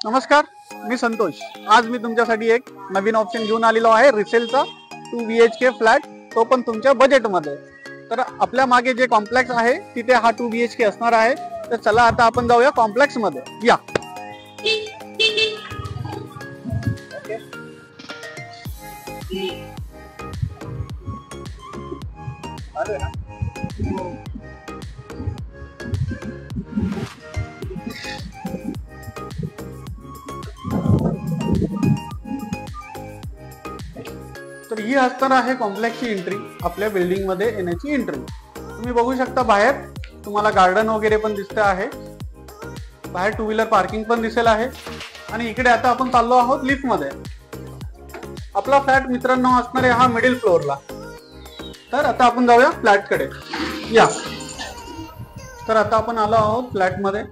नमस्कार, मी संतोष। आज मी तुमच्यासाठी एक नवीन ऑप्शन घेऊन आलेलो आहे रिसेलचा 2 BHK फ्लॅट, तो पण तुमच्या बजेटमध्ये। तर आपल्या मागे जे कॉम्प्लेक्स आहे तिथे हा 2 BHK असणार आहे। तर चला आता आपण जाऊया कॉम्प्लेक्स मध्ये। या तर ही असणार आहे कॉम्प्लेक्सची एंट्री, आपल्या बिल्डिंग मध्ये येण्याची एंट्री। तुम्ही बघू शकता बाहेर तुम्हाला गार्डन वगैरे पण दिसते आहे, बाहेर 2 व्हीलर पार्किंग पण दिसेल आहे। आणि इकडे आता आपण चाललो आहोत लिफ्ट मध्ये। आपला फ्लॅट मित्रांनो असणार आहे हा मिडिल फ्लोअरला। तर आता आपण जाऊया फ्लॅट कडे। या तर आता आपण आलो आहोत फ्लॅट मध्ये।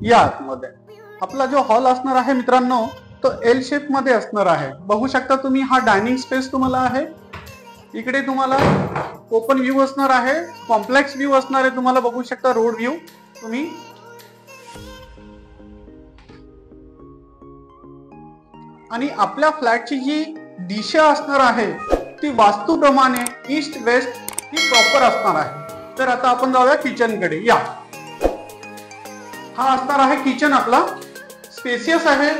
या आतमध्ये आपला जो हॉल असणार आहे मित्रांनो तो एल शेप मध्ये असणार आहे। बघू शकता तुम्ही हा डायनिंग स्पेस तुम्हाला आहे। इकडे तुम्हाला ओपन व्ह्यू असणार आहे, कॉम्प्लेक्स व्ह्यू असणार आहे। तुम्हाला बघू शकता रोड व्ह्यू तुम्ही। आणि आपल्या फ्लॅटची जी दिशा असणार आहे ती वास्तूप्रमाणे ईस्ट वेस्ट ही प्रॉपर असणार आहे। तर आता आपण जाऊया किचन कडे। या हा असणार आहे किचन आपला, स्पेसियस आहे।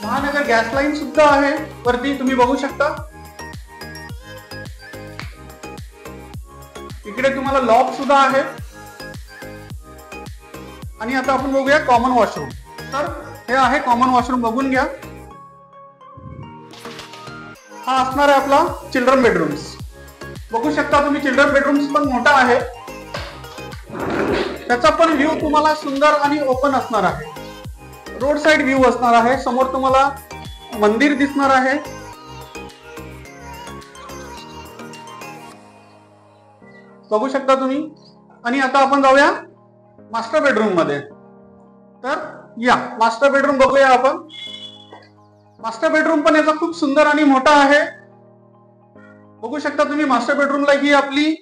महानगर गॅस लाईन सुद्धा आहे वरती, तुम्ही बघू शकता। इकडे तुम्हाला लॉक सुद्धा आहे। आणि आता आपण बघूया कॉमन वॉशरूम। तर हे आहे कॉमन वॉशरूम, बघून घ्या। हा असणार आहे आपला चिल्ड्रन बेडरूम्स। बघू शकता तुम्ही चिल्ड्रन बेडरूम्स पण मोठा आहे, त्याचा पण व्ह्यू तुम्हाला सुंदर आणि ओपन असणार आहे। रोड साइड व्ह्यू असणार आहे, समोर तुम्हाला मंदिर दिसणार आहे। बघू शकता तुम्ही। आणि आता आपण जाऊया मास्टर बेडरूम मध्ये। तर या मास्टर बेडरूम बघूया आपण। मास्टर बेडरूम पण याचा खूप सुंदर आणि मोठा आहे। बघू शकता तुम्ही मास्टर बेडरूमला ही आपली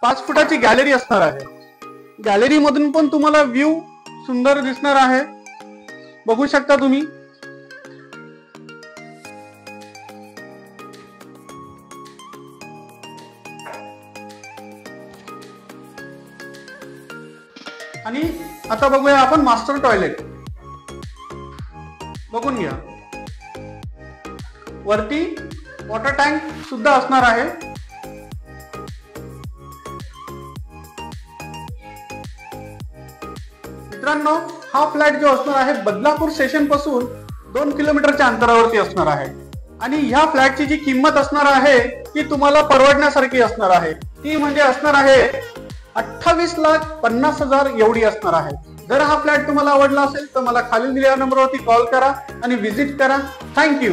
5 फुटाची गॅलरी असणार आहे। गॅलरी मधून पण तुम्हाला व्ह्यू सुंदर दिसणार आहे, बघू शकता तुम्ही। आणि आता बघूया आपण मास्टर टॉयलेट। बघून घ्या, वरती वॉटर टँक सुद्धा असणार आहे। मित्रांनो हा फ्लॅट जो असणार आहे बदलापूर स्टेशन पासून 2 किलोमीटरच्या अंतरावरती असणार आहे। आणि ह्या फ्लॅटची जी किंमत असणार आहे ती तुम्हाला परवडण्यासारखी असणार आहे। ती म्हणजे असणार आहे 28,50,000 एवढी असणार आहे। जर हा फ्लॅट तुम्हाला आवडला असेल तर मला खाली दिलेल्या नंबरवरती कॉल करा आणि व्हिजिट करा। थँक्यू।